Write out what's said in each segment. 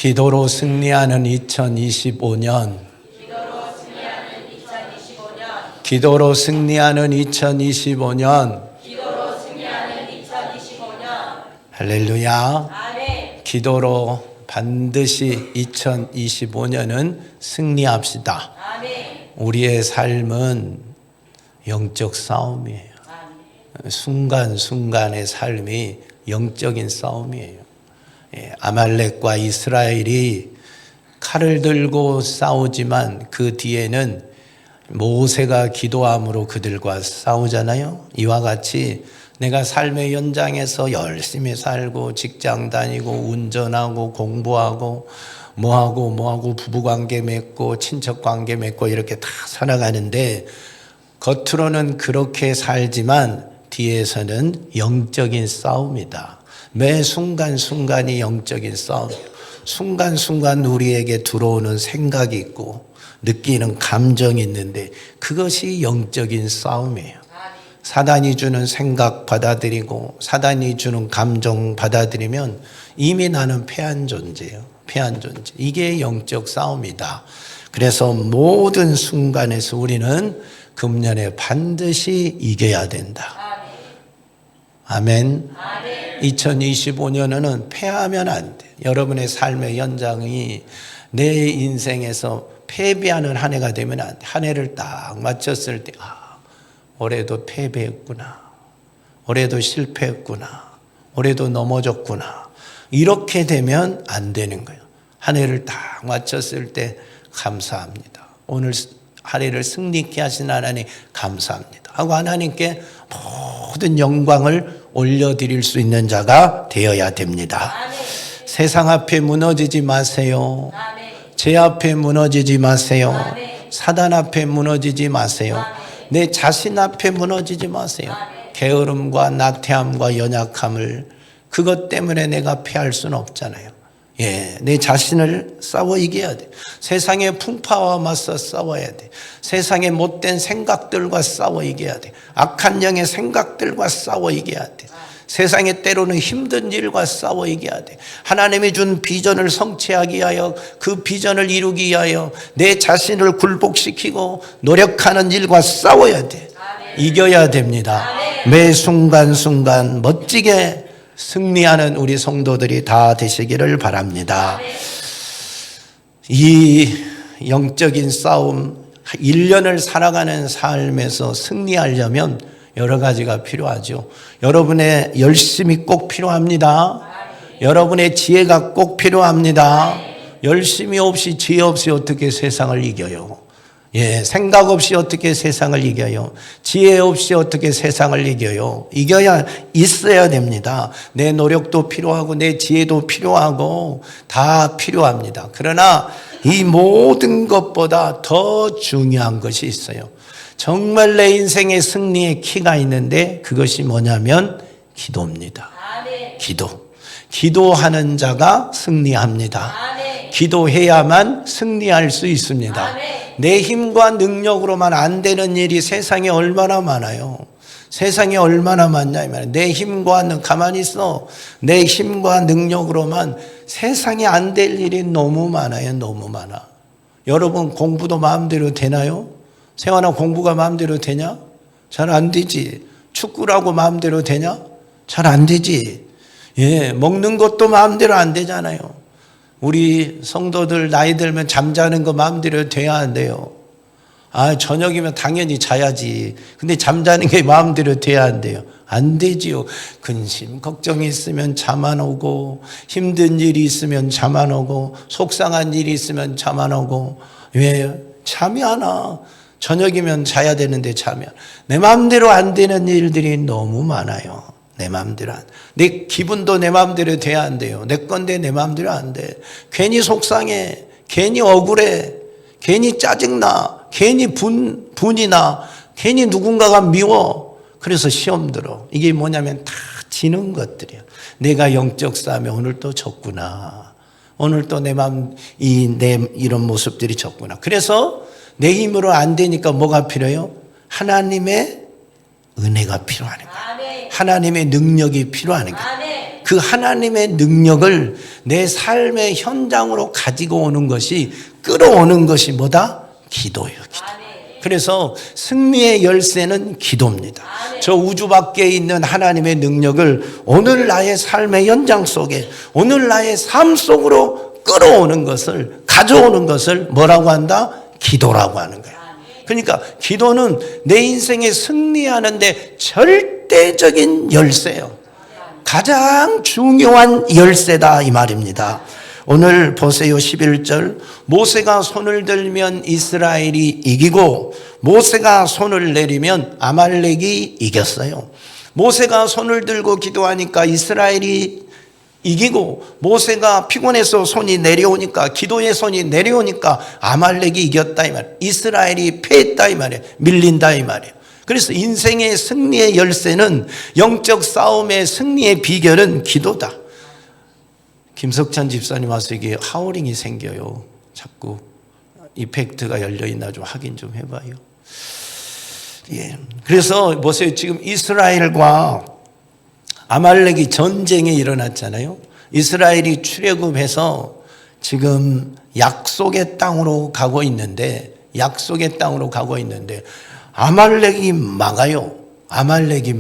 기도로 승리하는 2025년. 기도로 승리하는 2025년. 할렐루야. 아멘. 기도로 반드시 2025년은 승리합시다. 아멘. 우리의 삶은 영적 싸움이에요. 아멘. 순간순간의 삶이 영적인 싸움이에요. 아말렉과 이스라엘이 칼을 들고 싸우지만 그 뒤에는 모세가 기도함으로 그들과 싸우잖아요. 이와 같이 내가 삶의 현장에서 열심히 살고 직장 다니고 운전하고 공부하고 뭐하고 부부관계 맺고 친척관계 맺고 이렇게 다 살아가는데 겉으로는 그렇게 살지만 뒤에서는 영적인 싸움이다. 매 순간순간이 영적인 싸움이에요. 순간순간 우리에게 들어오는 생각이 있고 느끼는 감정이 있는데 그것이 영적인 싸움이에요. 사단이 주는 생각 받아들이고 사단이 주는 감정 받아들이면 이미 나는 패한 존재예요. 패한 존재. 이게 영적 싸움이다. 그래서 모든 순간에서 우리는 금년에 반드시 이겨야 된다. 아멘. 2025년에는 패하면 안 돼. 여러분의 삶의 현장이 내 인생에서 패배하는 한 해가 되면 안 돼. 한 해를 딱 맞췄을 때 올해도 패배했구나. 올해도 실패했구나. 올해도 넘어졌구나. 이렇게 되면 안 되는 거예요. 한 해를 딱 맞췄을 때 감사합니다. 오늘 한 해를 승리케 하신 하나님 감사합니다. 하고 하나님께 모든 영광을 올려드릴 수 있는 자가 되어야 됩니다. 아멘. 세상 앞에 무너지지 마세요. 아멘. 제 앞에 무너지지 마세요. 아멘. 사단 앞에 무너지지 마세요. 아멘. 내 자신 앞에 무너지지 마세요. 아멘. 게으름과 나태함과 연약함을 그것 때문에 내가 패할 수는 없잖아요. 내 자신을 싸워 이겨야 돼. 세상의 풍파와 맞서 싸워야 돼. 세상의 못된 생각들과 싸워 이겨야 돼. 악한 영의 생각들과 싸워 이겨야 돼. 세상에 때로는 힘든 일과 싸워 이겨야 돼. 하나님이 준 비전을 성취하기 위하여 그 비전을 이루기 위하여 내 자신을 굴복시키고 노력하는 일과 싸워야 돼. 이겨야 됩니다. 매 순간순간 멋지게 승리하는 우리 성도들이 다 되시기를 바랍니다. 이 영적인 싸움 1년을 살아가는 삶에서 승리하려면 여러 가지가 필요하죠. 여러분의 열심이 꼭 필요합니다. 여러분의 지혜가 꼭 필요합니다. 열심이 없이 지혜 없이 어떻게 세상을 이겨요? 생각 없이 어떻게 세상을 이겨요? 지혜 없이 어떻게 세상을 이겨요? 이겨야 있어야 됩니다. 내 노력도 필요하고 내 지혜도 필요하고 다 필요합니다. 그러나 이 모든 것보다 더 중요한 것이 있어요. 정말 내 인생의 승리의 키가 있는데 그것이 뭐냐면 기도입니다. 기도하는 자가 승리합니다. 기도해야만 승리할 수 있습니다. 내 힘과 능력으로만 안 되는 일이 세상에 얼마나 많아요. 세상에 얼마나 많냐면 내 힘과 가만히 있어. 내 힘과 능력으로만 세상에 안 될 일이 너무 많아요. 너무 많아. 여러분 공부도 마음대로 되나요? 세환아 공부가 마음대로 되냐? 잘 안 되지. 축구라고 마음대로 되냐? 잘 안 되지. 먹는 것도 마음대로 안 되잖아요. 우리 성도들 나이 들면 잠자는 거 마음대로 돼야 안 돼요. 저녁이면 당연히 자야지. 근데 잠자는 게 마음대로 돼야 안 돼요. 안 되지요. 근심, 걱정이 있으면 잠 안 오고, 힘든 일이 있으면 잠 안 오고, 속상한 일이 있으면 잠 안 오고, 왜? 잠이 안 와. 저녁이면 자야 되는데 잠이 안 와. 내 마음대로 안 되는 일들이 너무 많아요. 내 마음대로 내 기분도 내 마음대로 돼야 안 돼요. 내 건데 내 마음대로 안 돼. 괜히 속상해. 괜히 억울해. 괜히 짜증나. 괜히 분이 나. 괜히 누군가가 미워. 그래서 시험 들어. 이게 뭐냐면 다 지는 것들이야. 내가 영적 싸움에 오늘 또 졌구나. 오늘 또 내 마음, 내 이런 모습들이 졌구나. 그래서 내 힘으로 안 되니까 뭐가 필요해요? 하나님의 은혜가 필요하는 거야. 하나님의 능력이 필요하는 거야. 그 하나님의 능력을 내 삶의 현장으로 가지고 오는 것이, 끌어오는 것이 뭐다? 기도예요, 기도. 그래서 승리의 열쇠는 기도입니다. 저 우주 밖에 있는 하나님의 능력을 오늘 나의 삶의 현장 속에, 오늘 나의 삶 속으로 끌어오는 것을, 가져오는 것을 뭐라고 한다? 기도라고 하는 거예요. 그러니까 기도는 내 인생에 승리하는데 절대적인 열쇠예요. 가장 중요한 열쇠다 이 말입니다. 오늘 보세요. 11절. 모세가 손을 들면 이스라엘이 이기고 모세가 손을 내리면 아말렉이 이겼어요. 모세가 손을 들고 기도하니까 이스라엘이 이기고, 모세가 피곤해서 손이 내려오니까, 기도의 손이 내려오니까 아말렉이 이겼다 이 말이에요. 이스라엘이 패했다 이 말이에요. 밀린다 이 말이에요. 그래서 인생의 승리의 열쇠는, 영적 싸움의 승리의 비결은 기도다. 김석찬 집사님 와서 이게 하우링이 생겨요. 자꾸 이펙트가 열려있나 좀 확인 좀 해봐요. 예. 그래서 보세요. 지금 이스라엘과 아말렉이 전쟁이 일어났잖아요. 이스라엘이 출애굽해서 지금 약속의 땅으로 가고 있는데, 약속의 땅으로 가고 있는데 아말렉이 막아요. 아말렉이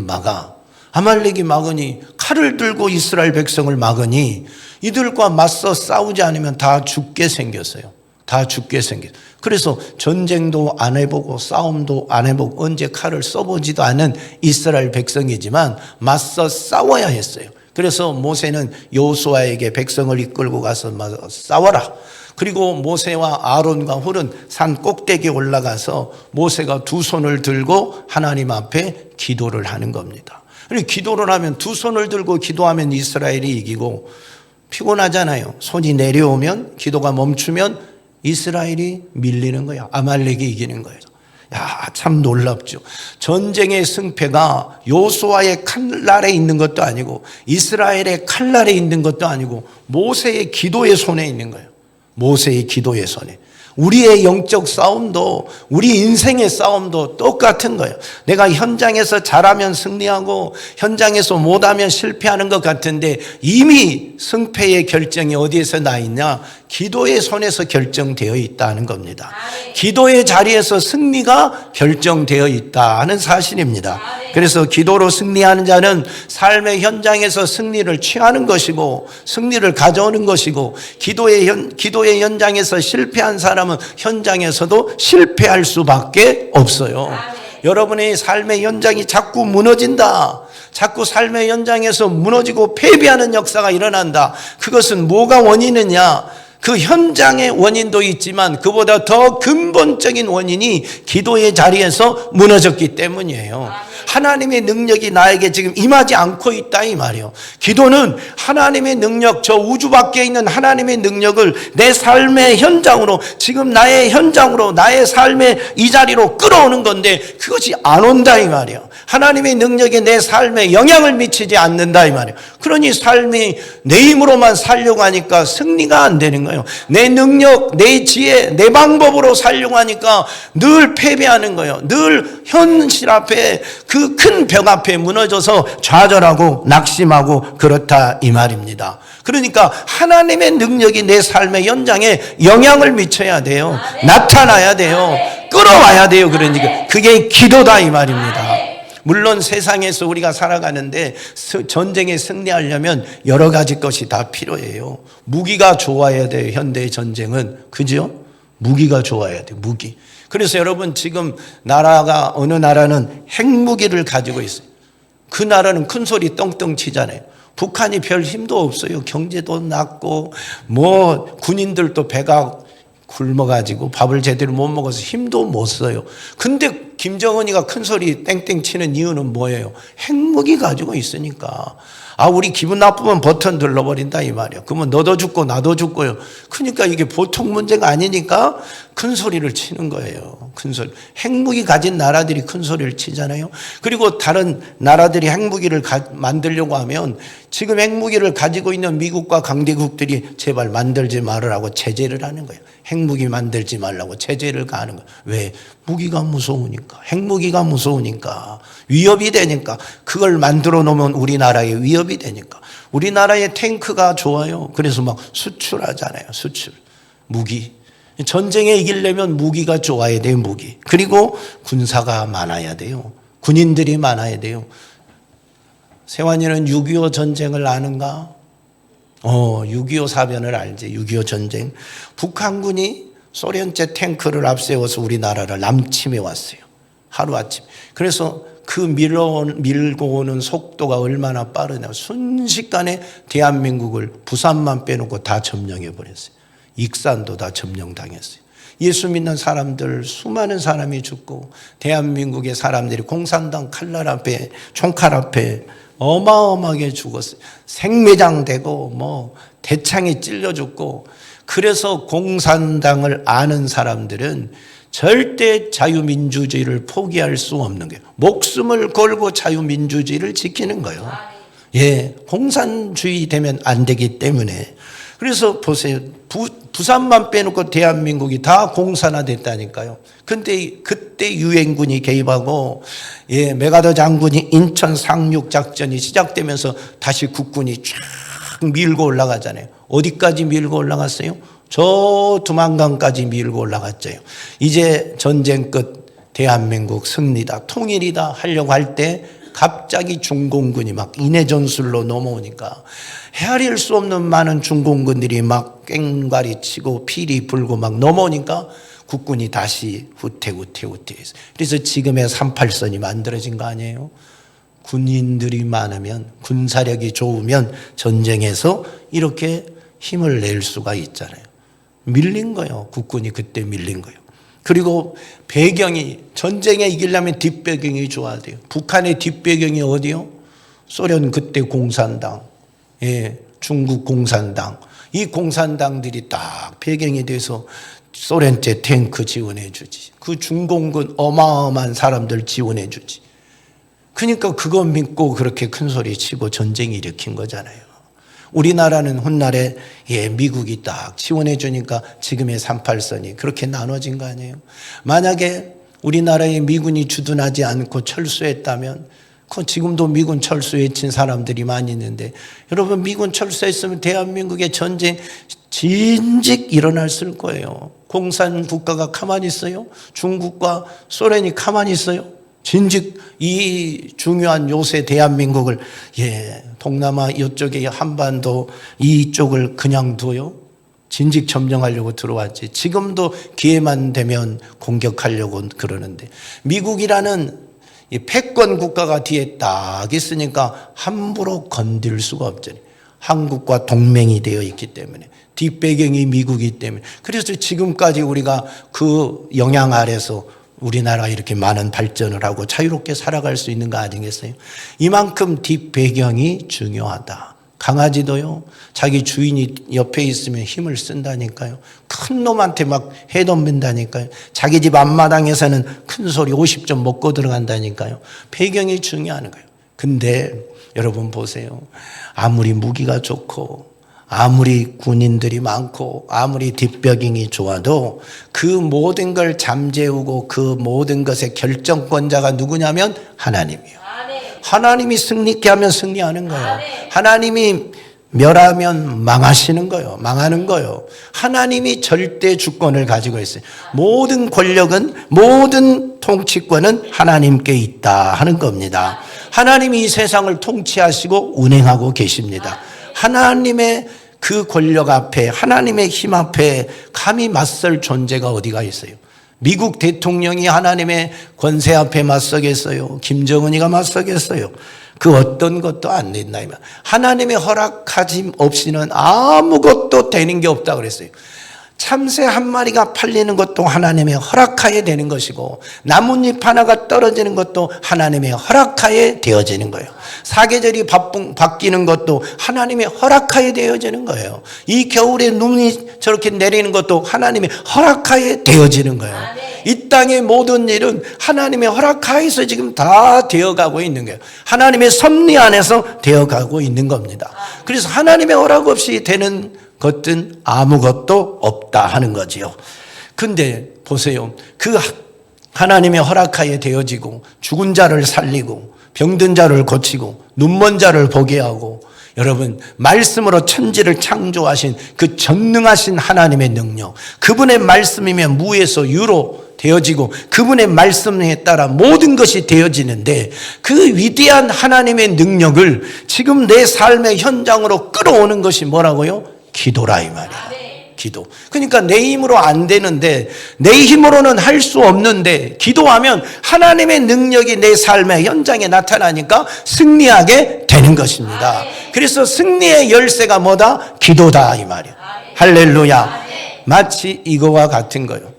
막으니, 칼을 들고 이스라엘 백성을 막으니 이들과 맞서 싸우지 않으면 다 죽게 생겼어요. 다 죽게 생겼어요. 그래서 전쟁도 안 해보고 싸움도 안 해보고 언제 칼을 써보지도 않은 이스라엘 백성이지만 맞서 싸워야 했어요. 그래서 모세는 여호수아에게 백성을 이끌고 가서 싸워라. 그리고 모세와 아론과 훌은 산 꼭대기에 올라가서 모세가 두 손을 들고 하나님 앞에 기도를 하는 겁니다. 기도를 하면, 두 손을 들고 기도하면 이스라엘이 이기고, 피곤하잖아요. 손이 내려오면, 기도가 멈추면 이스라엘이 밀리는 거야. 아말렉이 이기는 거예요. 야, 참 놀랍죠. 전쟁의 승패가 여호수아의 칼날에 있는 것도 아니고 이스라엘의 칼날에 있는 것도 아니고 모세의 기도의 손에 있는 거예요. 모세의 기도의 손에. 우리의 영적 싸움도, 우리 인생의 싸움도 똑같은 거예요. 내가 현장에서 잘하면 승리하고 현장에서 못하면 실패하는 것 같은데, 이미 승패의 결정이 어디에서 나 있냐? 기도의 손에서 결정되어 있다는 겁니다. 기도의 자리에서 승리가 결정되어 있다는 사실입니다. 그래서 기도로 승리하는 자는 삶의 현장에서 승리를 취하는 것이고, 승리를 가져오는 것이고, 기도의 현장에서 실패한 사람은 현장에서도 실패할 수밖에 없어요. 여러분의 삶의 현장이 자꾸 무너진다, 자꾸 삶의 현장에서 무너지고 패배하는 역사가 일어난다. 그것은 뭐가 원인이냐? 그 현장의 원인도 있지만 그보다 더 근본적인 원인이 기도의 자리에서 무너졌기 때문이에요. 하나님의 능력이 나에게 지금 임하지 않고 있다 이 말이에요. 기도는 하나님의 능력, 저 우주 밖에 있는 하나님의 능력을 내 삶의 현장으로, 지금 나의 현장으로, 나의 삶의 이 자리로 끌어오는 건데 그것이 안 온다 이 말이에요. 하나님의 능력이 내 삶에 영향을 미치지 않는다 이 말이에요. 그러니 삶이 내 힘으로만 살려고 하니까 승리가 안 되는 거예요. 내 능력, 내 지혜, 내 방법으로 살려고 하니까 늘 패배하는 거예요. 늘 현실 앞에, 그 큰 벽 앞에 무너져서 좌절하고 낙심하고 그렇다 이 말입니다. 그러니까 하나님의 능력이 내 삶의 현장에 영향을 미쳐야 돼요. 나타나야 돼요. 끌어와야 돼요. 그러니까 그게 기도다 이 말입니다. 물론 세상에서 우리가 살아가는데 전쟁에 승리하려면 여러 가지 것이 다 필요해요. 무기가 좋아야 돼요. 현대의 전쟁은. 그죠? 무기가 좋아야 돼요. 무기. 그래서 여러분 지금 나라가, 어느 나라는 핵무기를 가지고 있어요. 그 나라는 큰 소리 떵떵 치잖아요. 북한이 별 힘도 없어요. 경제도 낮고 군인들도 배가 굶어가지고 밥을 제대로 못 먹어서 힘도 못 써요. 근데 김정은이가 큰 소리 땡땡 치는 이유는 뭐예요? 핵무기 가지고 있으니까. 우리 기분 나쁘면 버튼 눌러버린다 이 말이에요. 그러면 너도 죽고 나도 죽고요. 그러니까 이게 보통 문제가 아니니까 큰 소리를 치는 거예요. 큰 소리. 핵무기 가진 나라들이 큰 소리를 치잖아요. 그리고 다른 나라들이 핵무기를 만들려고 하면 지금 핵무기를 가지고 있는 미국과 강대국들이 제발 만들지 말으라고 제재를 하는 거예요. 핵무기 만들지 말라고 제재를 가하는 거예요. 왜? 무기가 무서우니까. 핵무기가 무서우니까. 위협이 되니까. 그걸 만들어 놓으면 우리나라에 위협이 되니까. 우리나라의 탱크가 좋아요. 그래서 막 수출하잖아요. 수출. 무기. 전쟁에 이기려면 무기가 좋아야 돼요. 무기. 그리고 군사가 많아야 돼요. 군인들이 많아야 돼요. 세환이는 6.25 전쟁을 아는가? 6.25 사변을 알지. 6.25 전쟁. 북한군이 소련제 탱크를 앞세워서 우리나라를 남침해 왔어요. 하루아침. 그래서 그 밀고 오는 속도가 얼마나 빠르냐. 순식간에 대한민국을 부산만 빼놓고 다 점령해 버렸어요. 익산도 다 점령당했어요. 예수 믿는 사람들 수많은 사람이 죽고 대한민국의 사람들이 공산당 칼날 앞에 총칼 앞에 어마어마하게 죽었어요. 생매장되고 뭐 대창에 찔려 죽고. 그래서 공산당을 아는 사람들은 절대 자유민주주의를 포기할 수 없는 거예요. 목숨을 걸고 자유민주주의를 지키는 거예요. 예, 공산주의 되면 안 되기 때문에. 그래서 보세요. 부산만 빼놓고 대한민국이 다 공산화됐다니까요. 근데 그때 유엔군이 개입하고, 예, 메가더 장군이 인천 상륙 작전이 시작되면서 다시 국군이 쫙 밀고 올라가잖아요. 어디까지 밀고 올라갔어요? 저 두만강까지 밀고 올라갔죠. 이제 전쟁 끝 대한민국 승리다, 통일이다 하려고 할 때 갑자기 중공군이 막 인해 전술로 넘어오니까 헤아릴 수 없는 많은 중공군들이 막 꽹과리 치고 피리 불고 막 넘어오니까 국군이 다시 후퇴해서. 그래서 지금의 38선이 만들어진 거 아니에요? 군인들이 많으면, 군사력이 좋으면 전쟁에서 이렇게 힘을 낼 수가 있잖아요. 밀린 거예요. 국군이 그때 밀린 거예요. 그리고 배경이, 전쟁에 이기려면 뒷배경이 좋아야 돼요. 북한의 뒷배경이 어디요? 소련 그때 공산당, 예, 중국 공산당. 이 공산당들이 딱 배경이 돼서 소련제 탱크 지원해 주지. 그 중공군 어마어마한 사람들 지원해 주지. 그러니까 그거 믿고 그렇게 큰 소리 치고 전쟁 일으킨 거잖아요. 우리나라는 훗날에, 예, 미국이 딱 지원해 주니까 지금의 38선이 그렇게 나눠진 거 아니에요? 만약에 우리나라에 미군이 주둔하지 않고 철수했다면, 지금도 미군 철수에 친 사람들이 많이 있는데, 여러분 미군 철수했으면 대한민국의 전쟁 진즉 일어났을 거예요. 공산 국가가 가만히 있어요? 중국과 소련이 가만히 있어요? 진즉 이 중요한 요새 대한민국을, 예, 동남아 이쪽에 한반도 이쪽을 그냥 둬요? 진즉 점령하려고 들어왔지. 지금도 기회만 되면 공격하려고 그러는데, 미국이라는 이 패권 국가가 뒤에 딱 있으니까 함부로 건들 수가 없잖아요. 한국과 동맹이 되어 있기 때문에, 뒷배경이 미국이기 때문에. 그래서 지금까지 우리가 그 영향 아래서 우리나라가 이렇게 많은 발전을 하고 자유롭게 살아갈 수 있는 거 아니겠어요? 이만큼 뒷배경이 중요하다. 강아지도요, 자기 주인이 옆에 있으면 힘을 쓴다니까요. 큰 놈한테 막 해덤빈다니까요. 자기 집 앞마당에서는 큰 소리 50점 먹고 들어간다니까요. 배경이 중요한 거예요. 근데 여러분 보세요. 아무리 무기가 좋고 아무리 군인들이 많고 아무리 뒷배경이 좋아도 그 모든 걸 잠재우고 그 모든 것의 결정권자가 누구냐면 하나님이요. 하나님이 승리케 하면 승리하는 거예요. 하나님이 멸하면 망하시는 거예요. 망하는 거예요. 하나님이 절대 주권을 가지고 있어요. 모든 권력은, 모든 통치권은 하나님께 있다 하는 겁니다. 하나님이 이 세상을 통치하시고 운행하고 계십니다. 하나님의 그 권력 앞에, 하나님의 힘 앞에 감히 맞설 존재가 어디가 있어요? 미국 대통령이 하나님의 권세 앞에 맞서겠어요? 김정은이가 맞서겠어요? 그 어떤 것도 안 된다. 하나님의 허락하심 없이는 아무것도 되는 게 없다 그랬어요. 참새 한 마리가 팔리는 것도 하나님의 허락하에 되는 것이고, 나뭇잎 하나가 떨어지는 것도 하나님의 허락하에 되어지는 거예요. 사계절이 바뀌는 것도 하나님의 허락하에 되어지는 거예요. 이 겨울에 눈이 저렇게 내리는 것도 하나님의 허락하에 되어지는 거예요. 이 땅의 모든 일은 하나님의 허락하에서 지금 다 되어가고 있는 거예요. 하나님의 섭리 안에서 되어가고 있는 겁니다. 그래서 하나님의 허락 없이 되는 것은 아무것도 없다 하는 거지요. 근데 보세요. 그 하나님의 허락하에 되어지고 죽은 자를 살리고 병든 자를 고치고 눈먼 자를 보게 하고, 여러분 말씀으로 천지를 창조하신 그 전능하신 하나님의 능력, 그분의 말씀이면 무에서 유로 되어지고 그분의 말씀에 따라 모든 것이 되어지는데, 그 위대한 하나님의 능력을 지금 내 삶의 현장으로 끌어오는 것이 뭐라고요? 기도라 이 말이야. 기도. 그러니까 내 힘으로 안 되는데, 내 힘으로는 할 수 없는데 기도하면 하나님의 능력이 내 삶의 현장에 나타나니까 승리하게 되는 것입니다. 그래서 승리의 열쇠가 뭐다? 기도다 이 말이야. 할렐루야. 마치 이거와 같은 거요.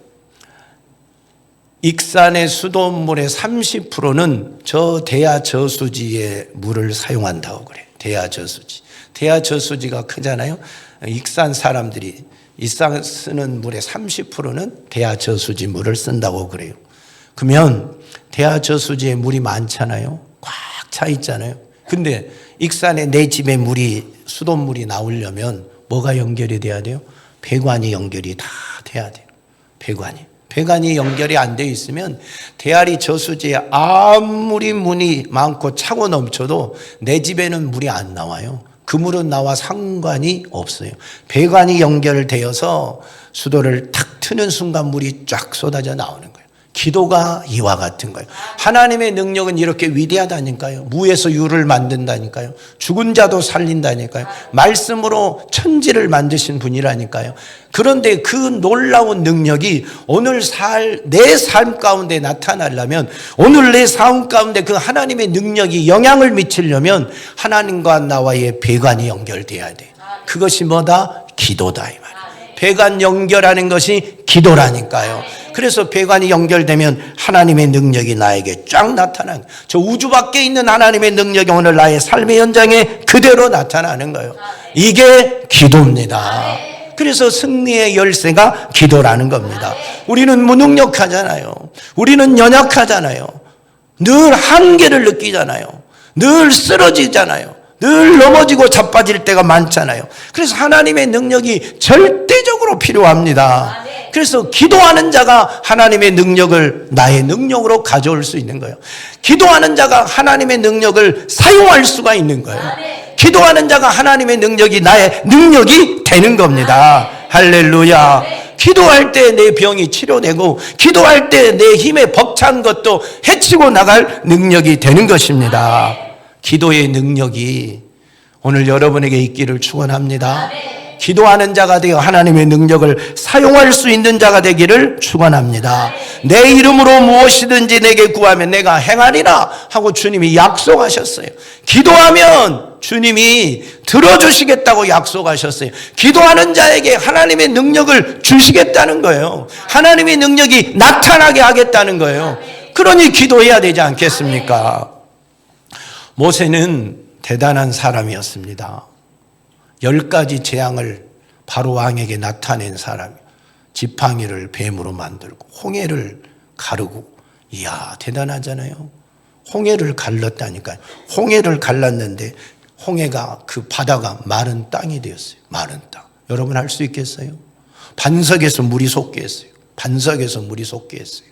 익산의 수돗물의 30%는 저 대야 저수지의 물을 사용한다고 그래요. 대야 저수지. 대야 저수지가 크잖아요. 익산 사람들이 일상 쓰는 물의 30%는 대야 저수지 물을 쓴다고 그래요. 그러면 대야 저수지에 물이 많잖아요. 꽉 차 있잖아요. 근데 익산에 내 집에 물이, 수돗물이 나오려면 뭐가 연결이 돼야 돼요? 배관이 연결이 다 돼야 돼요. 배관이 연결이 안 되어 있으면 대야리 저수지에 아무리 물이 많고 차고 넘쳐도 내 집에는 물이 안 나와요. 그 물은 나와 상관이 없어요. 배관이 연결되어서 수도를 탁 트는 순간 물이 쫙 쏟아져 나오는 거예요. 기도가 이와 같은 거예요. 하나님의 능력은 이렇게 위대하다니까요. 무에서 유를 만든다니까요. 죽은 자도 살린다니까요. 말씀으로 천지를 만드신 분이라니까요. 그런데 그 놀라운 능력이 오늘 내 삶 가운데 나타나려면, 오늘 내 삶 가운데 그 하나님의 능력이 영향을 미치려면 하나님과 나와의 배관이 연결돼야 돼요. 그것이 뭐다? 기도다 이 말이에요. 배관 연결하는 것이 기도라니까요. 그래서 배관이 연결되면 하나님의 능력이 나에게 쫙 나타나는, 저 우주 밖에 있는 하나님의 능력이 오늘 나의 삶의 현장에 그대로 나타나는 거예요. 이게 기도입니다. 그래서 승리의 열쇠가 기도라는 겁니다. 우리는 무능력하잖아요. 우리는 연약하잖아요. 늘 한계를 느끼잖아요. 늘 쓰러지잖아요. 늘 넘어지고 자빠질 때가 많잖아요. 그래서 하나님의 능력이 절대적으로 필요합니다. 그래서 기도하는 자가 하나님의 능력을 나의 능력으로 가져올 수 있는 거예요. 기도하는 자가 하나님의 능력을 사용할 수가 있는 거예요. 기도하는 자가 하나님의 능력이 나의 능력이 되는 겁니다. 할렐루야. 기도할 때 내 병이 치료되고, 기도할 때 내 힘에 벅찬 것도 해치고 나갈 능력이 되는 것입니다. 기도의 능력이 오늘 여러분에게 있기를 축원합니다. 기도하는 자가 되어 하나님의 능력을 사용할 수 있는 자가 되기를 축원합니다. 내 이름으로 무엇이든지 내게 구하면 내가 행하리라 하고 주님이 약속하셨어요. 기도하면 주님이 들어주시겠다고 약속하셨어요. 기도하는 자에게 하나님의 능력을 주시겠다는 거예요. 하나님의 능력이 나타나게 하겠다는 거예요. 그러니 기도해야 되지 않겠습니까? 모세는 대단한 사람이었습니다. 10가지 재앙을 바로 왕에게 나타낸 사람이에요. 지팡이를 뱀으로 만들고 홍해를 가르고, 이야 대단하잖아요. 홍해를 갈랐다니까요. 홍해를 갈랐는데 홍해가, 그 바다가 마른 땅이 되었어요. 마른 땅. 여러분 할 수 있겠어요? 반석에서 물이 솟게 했어요. 반석에서 물이 솟게 했어요.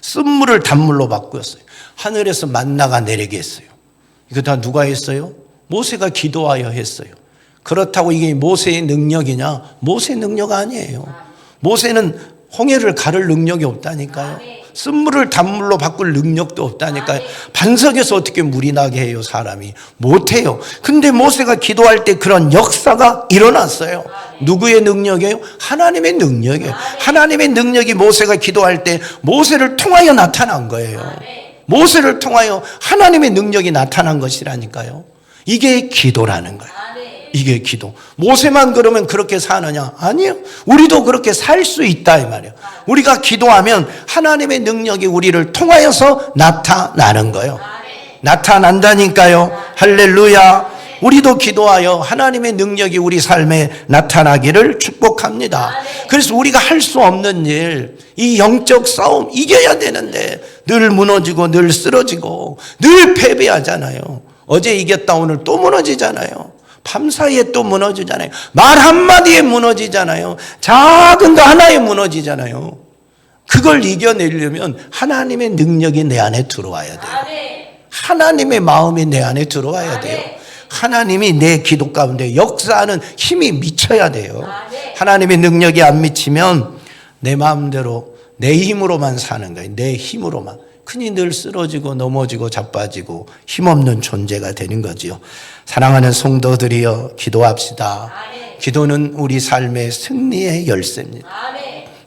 쓴물을 단물로 바꾸었어요. 하늘에서 만나가 내리게 했어요. 이거 다 누가 했어요? 모세가 기도하여 했어요. 그렇다고 이게 모세의 능력이냐? 모세의 능력 아니에요. 모세는 홍해를 가를 능력이 없다니까요. 쓴물을 단물로 바꿀 능력도 없다니까요. 반석에서 어떻게 물이 나게 해요? 사람이 못해요. 근데 모세가 기도할 때 그런 역사가 일어났어요. 누구의 능력이에요? 하나님의 능력이에요. 하나님의 능력이 모세가 기도할 때 모세를 통하여 나타난 거예요. 모세를 통하여 하나님의 능력이 나타난 것이라니까요. 이게 기도라는 거예요. 이게 기도. 모세만 그러면 그렇게 사느냐? 아니요. 우리도 그렇게 살 수 있다 이 말이에요. 우리가 기도하면 하나님의 능력이 우리를 통하여서 나타나는 거예요. 나타난다니까요. 할렐루야. 우리도 기도하여 하나님의 능력이 우리 삶에 나타나기를 축복합니다. 그래서 우리가 할 수 없는 일, 이 영적 싸움 이겨야 되는데 늘 무너지고 늘 쓰러지고 늘 패배하잖아요. 어제 이겼다 오늘 또 무너지잖아요. 밤사이에 또 무너지잖아요. 말 한마디에 무너지잖아요. 작은 거 하나에 무너지잖아요. 그걸 이겨내려면 하나님의 능력이 내 안에 들어와야 돼요. 하나님의 마음이 내 안에 들어와야 돼요. 하나님이 내 기도 가운데 역사하는 힘이 미쳐야 돼요. 하나님의 능력이 안 미치면 내 마음대로 내 힘으로만 사는 거예요. 내 힘으로만. 그니 늘 쓰러지고 넘어지고 자빠지고 힘없는 존재가 되는 거지요. 사랑하는 성도들이여, 기도합시다. 기도는 우리 삶의 승리의 열쇠입니다.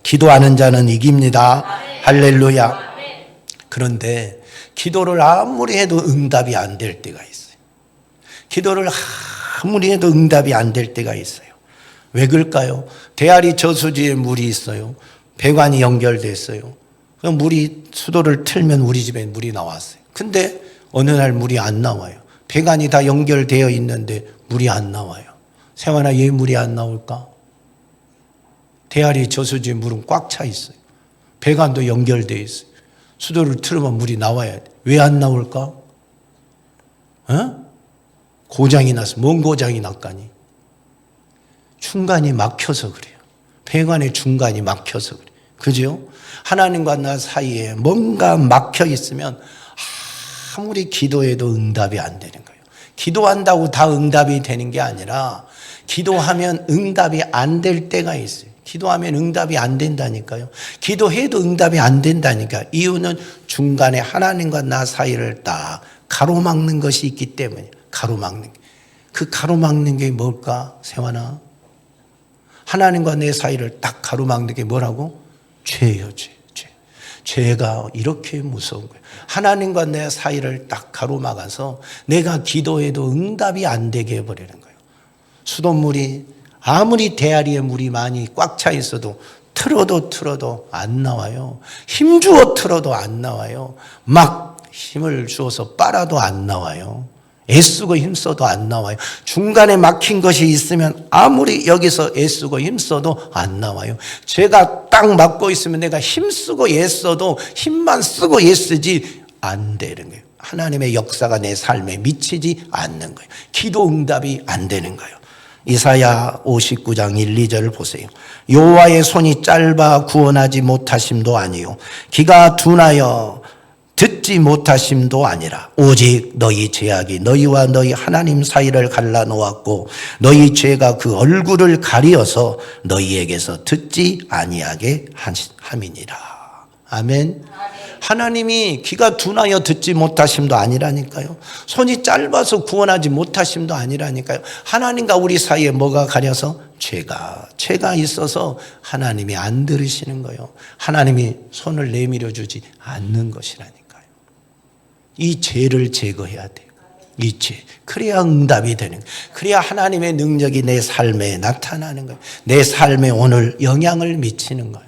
기도하는 자는 이깁니다. 할렐루야. 그런데 기도를 아무리 해도 응답이 안 될 때가 있어요. 기도를 아무리 해도 응답이 안 될 때가 있어요. 왜 그럴까요? 대아리 저수지에 물이 있어요. 배관이 연결됐어요. 물이 수도를 틀면 우리 집에 물이 나왔어요. 근데 어느 날 물이 안 나와요. 배관이 다 연결되어 있는데 물이 안 나와요. 세환아, 왜 물이 안 나올까? 대아리 저수지에 물은 꽉 차 있어요. 배관도 연결되어 있어요. 수도를 틀으면 물이 나와야 돼. 왜 안 나올까? 고장이 나서. 뭔 고장이 났까니? 중간이 막혀서 그래요. 배관의 중간이 막혀서 그래요. 그죠? 하나님과 나 사이에 뭔가 막혀 있으면 아무리 기도해도 응답이 안 되는 거예요. 기도한다고 다 응답이 되는 게 아니라 기도하면 응답이 안 될 때가 있어요. 기도하면 응답이 안 된다니까요. 기도해도 응답이 안 된다니까. 이유는 중간에 하나님과 나 사이를 딱 가로막는 것이 있기 때문에. 가로막는 게. 그 가로막는 게 뭘까? 세환아, 하나님과 내 사이를 딱 가로막는 게 뭐라고? 죄예요. 죄. 죄가 이렇게 무서운 거예요. 하나님과 내 사이를 딱 가로막아서 내가 기도해도 응답이 안 되게 해버리는 거예요. 수돗물이 아무리 대아리에 물이 많이 꽉 차 있어도 틀어도 안 나와요. 힘주어 틀어도 안 나와요. 막 힘을 주어서 빨아도 안 나와요. 애쓰고 힘써도 안 나와요. 중간에 막힌 것이 있으면 아무리 여기서 애쓰고 힘써도 안 나와요. 죄가 딱 막고 있으면 내가 힘쓰고 애써도 힘만 쓰고 애쓰지 안 되는 거예요. 하나님의 역사가 내 삶에 미치지 않는 거예요. 기도 응답이 안 되는 거예요. 이사야 59장 1, 2절을 보세요. 여호와의 손이 짧아 구원하지 못하심도 아니요 귀가 둔하여 듣지 못하심도 아니라 오직 너희 죄악이 너희와 너희 하나님 사이를 갈라놓았고 너희 죄가 그 얼굴을 가리어서 너희에게서 듣지 아니하게 함이니라. 아멘. 하나님이 귀가 둔하여 듣지 못하심도 아니라니까요. 손이 짧아서 구원하지 못하심도 아니라니까요. 하나님과 우리 사이에 뭐가 가려서? 죄가 있어서 하나님이 안 들으시는 거예요. 하나님이 손을 내밀어 주지 않는 것이라니까요. 이 죄를 제거해야 돼요. 이 죄. 그래야 응답이 되는 거예요. 그래야 하나님의 능력이 내 삶에 나타나는 거예요. 내 삶에 오늘 영향을 미치는 거예요.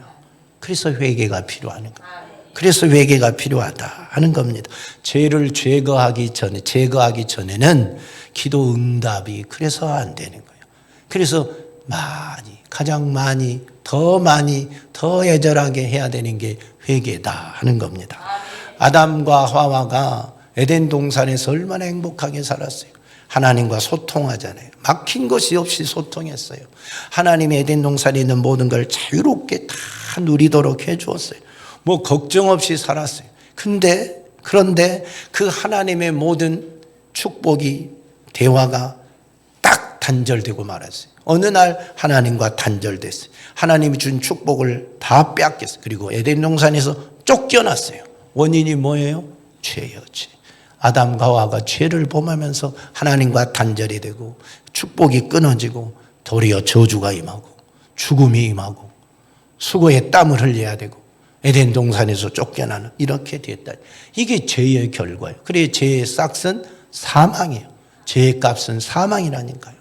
그래서 회개가 필요한 거예요. 그래서 회개가 필요하다 하는 겁니다. 죄를 제거하기 전에는 기도 응답이 그래서 안 되는 거예요. 그래서 가장 많이, 더 애절하게 해야 되는 게 회개다 하는 겁니다. 아담과 하와가 에덴 동산에서 얼마나 행복하게 살았어요. 하나님과 소통하잖아요. 막힌 것이 없이 소통했어요. 하나님이 에덴 동산에 있는 모든 걸 자유롭게 다 누리도록 해주었어요. 뭐 걱정 없이 살았어요. 그런데 그 하나님의 모든 축복이, 대화가 딱 단절되고 말았어요. 어느 날 하나님과 단절됐어요. 하나님이 준 축복을 다 뺏겼어요. 그리고 에덴 동산에서 쫓겨났어요. 원인이 뭐예요? 죄예요, 죄. 아담과 하와가 죄를 범하면서 하나님과 단절이 되고 축복이 끊어지고 도리어 저주가 임하고 죽음이 임하고 수고에 땀을 흘려야 되고 에덴 동산에서 쫓겨나는 이렇게 됐다. 이게 죄의 결과예요. 그래 죄의 싹은 사망이에요. 죄의 값은 사망이라니까요.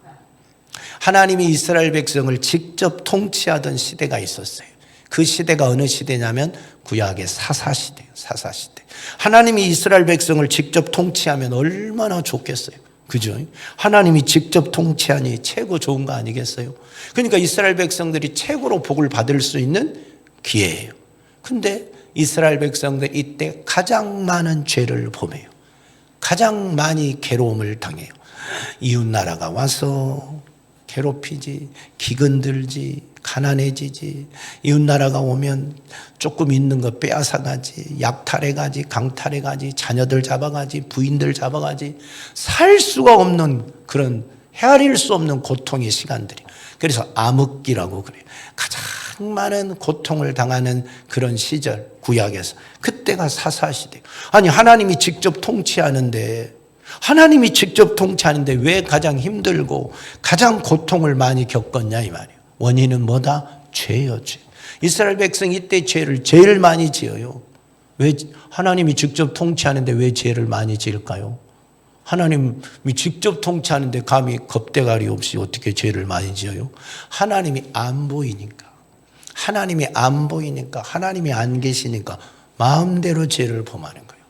하나님이 이스라엘 백성을 직접 통치하던 시대가 있었어요. 그 시대가 어느 시대냐면 구약의 사사시대예요. 사사시대. 하나님이 이스라엘 백성을 직접 통치하면 얼마나 좋겠어요. 그죠? 하나님이 직접 통치하니 최고 좋은 거 아니겠어요? 그러니까 이스라엘 백성들이 최고로 복을 받을 수 있는 기회예요. 근데 이스라엘 백성들 이때 가장 많은 죄를 범해요. 가장 많이 괴로움을 당해요. 이웃나라가 와서 괴롭히지, 기근들지, 가난해지지, 이웃나라가 오면 조금 있는 거 빼앗아가지, 약탈해가지, 강탈해가지, 자녀들 잡아가지, 부인들 잡아가지, 살 수가 없는 그런 헤아릴 수 없는 고통의 시간들이. 그래서 암흑기라고 그래요. 가장 많은 고통을 당하는 그런 시절, 구약에서. 그때가 사사시대. 아니, 하나님이 직접 통치하는데 왜 가장 힘들고 가장 고통을 많이 겪었냐 이 말이에요. 원인은 뭐다? 죄요, 죄. 이스라엘 백성 이때 죄를 제일 많이 지어요. 왜 하나님이 직접 통치하는데 왜 죄를 많이 지을까요? 하나님이 직접 통치하는데 감히 겁대가리 없이 어떻게 죄를 많이 지어요? 하나님이 안 보이니까. 하나님이 안 계시니까 마음대로 죄를 범하는 거예요.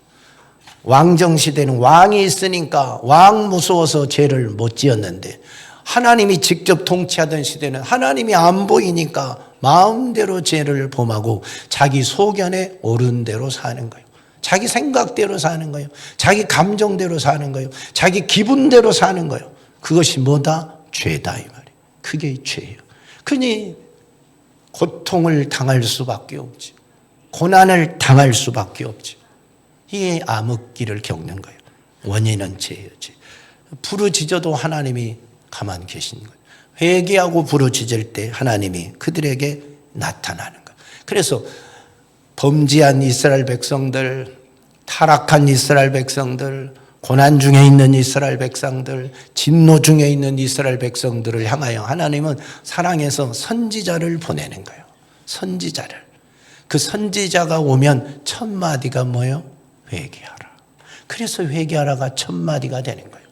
왕정시대는 왕이 있으니까 왕 무서워서 죄를 못 지었는데, 하나님이 직접 통치하던 시대는 하나님이 안 보이니까 마음대로 죄를 범하고 자기 소견에 오른 대로 사는 거예요. 자기 생각대로 사는 거예요. 자기 감정대로 사는 거예요. 자기 기분대로 사는 거예요. 그것이 뭐다? 죄다 이 말이에요. 그게 죄예요. 그러니 고통을 당할 수밖에 없지. 고난을 당할 수밖에 없지. 이게 암흑기를 겪는 거예요. 원인은 죄예요, 죄. 부르짖어도 하나님이 가만 계신 거예요. 회개하고 부르짖을 때 하나님이 그들에게 나타나는 거예요. 그래서 범죄한 이스라엘 백성들, 타락한 이스라엘 백성들, 고난 중에 있는 이스라엘 백성들, 진노 중에 있는 이스라엘 백성들을 향하여 하나님은 사랑해서 선지자를 보내는 거예요. 선지자를. 그 선지자가 오면 첫 마디가 뭐예요? 회개하라. 그래서 회개하라가 첫 마디가 되는 거예요.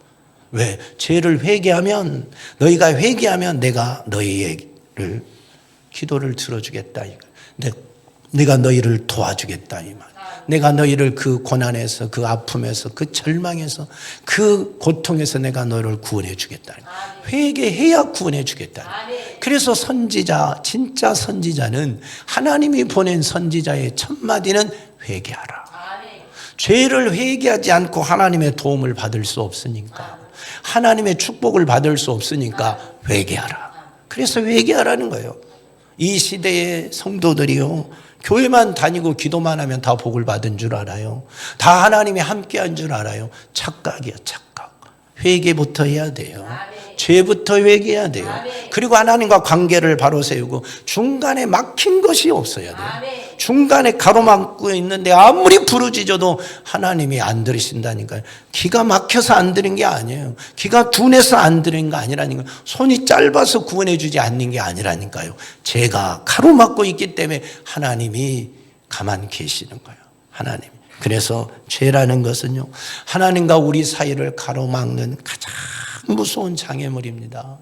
왜? 죄를 회개하면, 너희가 회개하면 내가 너희를 기도를 들어주겠다. 내가 너희를 도와주겠다 이 말. 내가 너희를 그 고난에서, 그 아픔에서, 그 절망에서, 그 고통에서 내가 너를 구원해 주겠다. 회개해야 구원해 주겠다. 그래서 선지자, 진짜 선지자는, 하나님이 보낸 선지자의 첫 마디는 회개하라. 죄를 회개하지 않고 하나님의 도움을 받을 수 없으니까, 하나님의 축복을 받을 수 없으니까 회개하라. 그래서 회개하라는 거예요. 이 시대의 성도들이요, 교회만 다니고 기도만 하면 다 복을 받은 줄 알아요. 다 하나님이 함께한 줄 알아요. 착각이야, 착각. 회개부터 해야 돼요. 죄부터 회개해야 돼요. 그리고 하나님과 관계를 바로 세우고 중간에 막힌 것이 없어야 돼요. 중간에 가로막고 있는데 아무리 부르짖어도 하나님이 안 들으신다니까요. 기가 막혀서 안 들은 게 아니에요. 기가 둔해서 안 들은 게 아니라니까요. 손이 짧아서 구원해 주지 않는 게 아니라니까요. 제가 가로막고 있기 때문에 하나님이 가만 계시는 거예요. 하나님. 그래서 죄라는 것은요, 하나님과 우리 사이를 가로막는 가장 무서운 장애물입니다.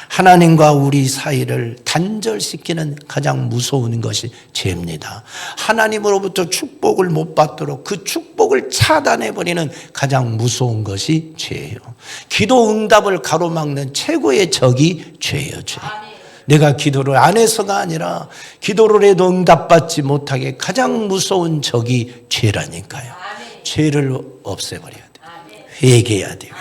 하나님과 우리 사이를 단절시키는 가장 무서운 것이 죄입니다. 하나님으로부터 축복을 못 받도록 그 축복을 차단해버리는 가장 무서운 것이 죄예요. 기도 응답을 가로막는 최고의 적이 죄예요, 죄. 내가 기도를 안 해서가 아니라 기도를 해도 응답받지 못하게 가장 무서운 적이 죄라니까요. 죄를 없애버려야 돼요. 회개해야 돼요.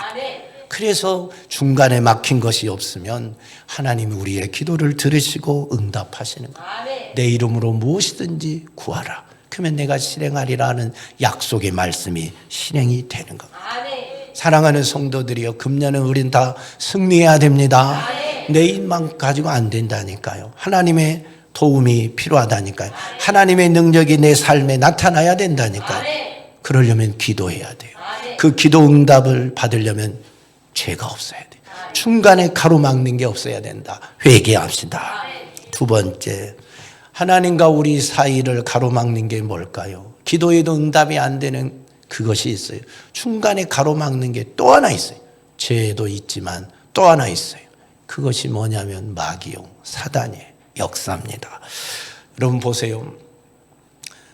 그래서 중간에 막힌 것이 없으면 하나님이 우리의 기도를 들으시고 응답하시는 거예요. 내 이름으로 무엇이든지 구하라. 그러면 내가 실행하리라는 약속의 말씀이 실행이 되는 겁니다. 사랑하는 성도들이여, 금년은 우린 다 승리해야 됩니다. 내 힘만 가지고 안 된다니까요. 하나님의 도움이 필요하다니까요. 하나님의 능력이 내 삶에 나타나야 된다니까요. 그러려면 기도해야 돼요. 그 기도 응답을 받으려면 죄가 없어야 돼요. 중간에 가로막는 게 없어야 된다. 회개합시다. 두 번째, 하나님과 우리 사이를 가로막는 게 뭘까요? 기도에도 응답이 안 되는 그것이 있어요. 중간에 가로막는 게 또 하나 있어요. 죄도 있지만 또 하나 있어요. 그것이 뭐냐면 마귀용, 사단의 역사입니다. 여러분 보세요.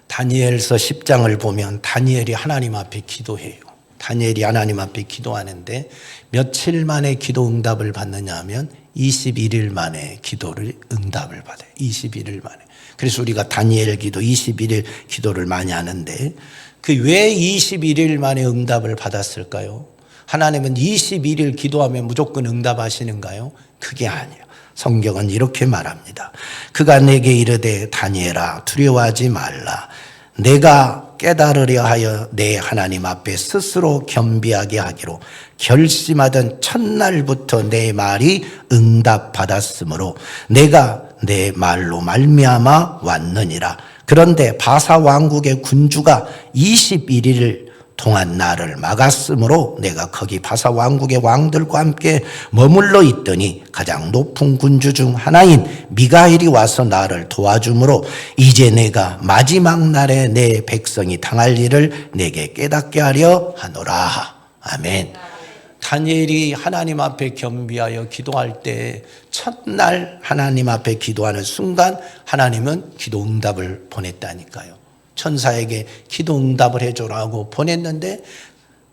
다니엘서 10장을 보면 다니엘이 하나님 앞에 기도해요. 다니엘이 하나님 앞에 기도하는데 며칠 만에 기도 응답을 받느냐 하면 21일 만에 기도를 응답을 받아요. 21일 만에. 그래서 우리가 다니엘 기도 21일 기도를 많이 하는데 그 왜 21일 만에 응답을 받았을까요? 하나님은 21일 기도하면 무조건 응답하시는가요? 그게 아니에요. 성경은 이렇게 말합니다. 그가 내게 이르되 다니엘아 두려워하지 말라. 내가 깨달으려 하여 내 하나님 앞에 스스로 겸비하게 하기로 결심하던 첫날부터 내 말이 응답받았으므로 내가 내 말로 말미암아 왔느니라. 그런데 바사 왕국의 군주가 21일 동안 나를 막았으므로 내가 거기 바사 왕국의 왕들과 함께 머물러 있더니 가장 높은 군주 중 하나인 미가엘이 와서 나를 도와주므로 이제 내가 마지막 날에 내 백성이 당할 일을 내게 깨닫게 하려 하노라. 아멘. 다니엘이 하나님 앞에 겸비하여 기도할 때 첫날 하나님 앞에 기도하는 순간 하나님은 기도 응답을 보냈다니까요. 천사에게 기도 응답을 해줘라고 보냈는데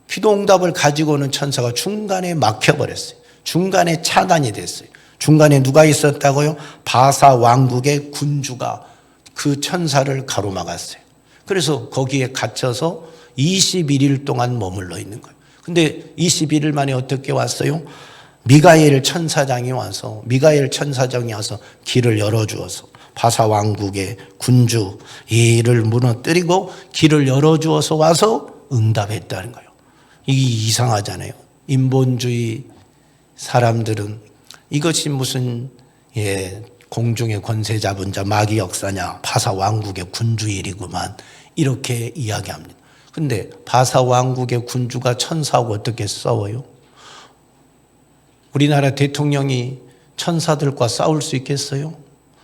기도 응답을 가지고는 천사가 중간에 막혀버렸어요. 중간에 차단이 됐어요. 중간에 누가 있었다고요? 바사 왕국의 군주가 그 천사를 가로막았어요. 그래서 거기에 갇혀서 21일 동안 머물러 있는 거예요. 근데 21일 만에 어떻게 왔어요? 미가엘 천사장이 와서 길을 열어주어서 바사 왕국의 군주 이를 무너뜨리고 길을 열어주어서 와서 응답했다는 거예요. 이게 이상하잖아요. 인본주의 사람들은 이것이 무슨 공중의 권세 잡은 자 마귀 역사냐, 바사 왕국의 군주 일이구만 이렇게 이야기합니다. 근데 바사 왕국의 군주가 천사하고 어떻게 싸워요? 우리나라 대통령이 천사들과 싸울 수 있겠어요?